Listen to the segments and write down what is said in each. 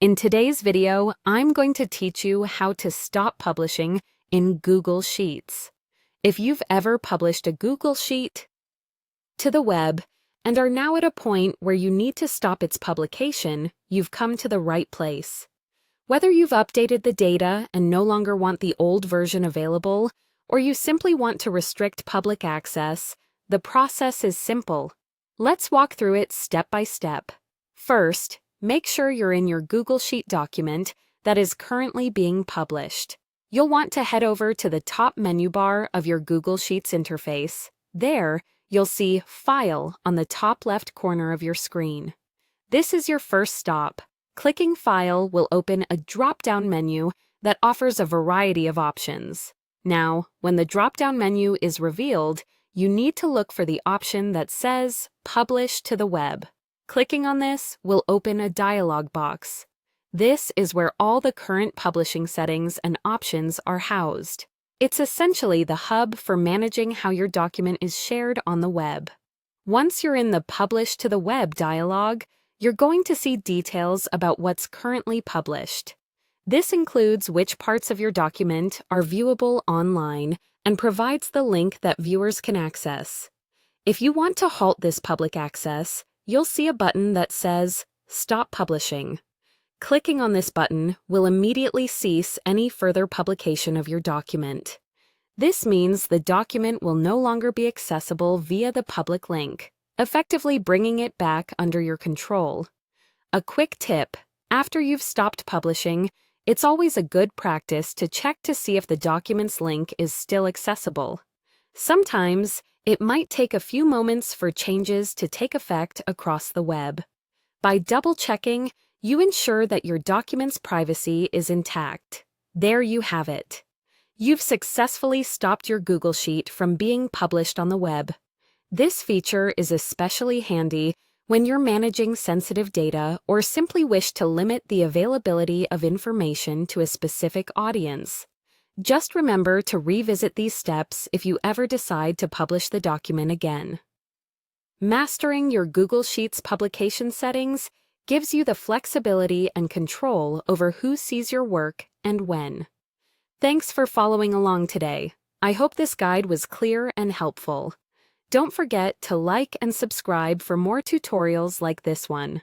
In today's video, I'm going to teach you how to stop publishing in Google Sheets. If you've ever published a Google Sheet to the web and are now at a point where you need to stop its publication, you've come to the right place. Whether you've updated the data and no longer want the old version available, or you simply want to restrict public access, the process is simple. Let's walk through it step by step. First, make sure you're in your Google Sheet document that is currently being published. You'll want to head over to the top menu bar of your Google Sheets interface. There, you'll see File on the top left corner of your screen. This is your first stop. Clicking File will open a drop-down menu that offers a variety of options. Now, when the drop-down menu is revealed, you need to look for the option that says Publish to the Web. Clicking on this will open a dialog box. This is where all the current publishing settings and options are housed. It's essentially the hub for managing how your document is shared on the web. Once you're in the Publish to the Web dialog, you're going to see details about what's currently published. This includes which parts of your document are viewable online and provides the link that viewers can access. If you want to halt this public access, you'll see a button that says Stop Publishing. Clicking on this button will immediately cease any further publication of your document. This means the document will no longer be accessible via the public link, effectively bringing it back under your control. A quick tip: after you've stopped publishing, it's always a good practice to check to see if the document's link is still accessible. Sometimes, it might take a few moments for changes to take effect across the web. By double-checking, you ensure that your document's privacy is intact. There you have it. You've successfully stopped your Google Sheet from being published on the web. This feature is especially handy when you're managing sensitive data or simply wish to limit the availability of information to a specific audience. Just remember to revisit these steps if you ever decide to publish the document again. Mastering your Google Sheets publication settings gives you the flexibility and control over who sees your work and when. Thanks for following along today. I hope this guide was clear and helpful. Don't forget to like and subscribe for more tutorials like this one.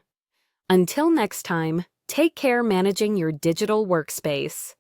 Until next time, take care managing your digital workspace.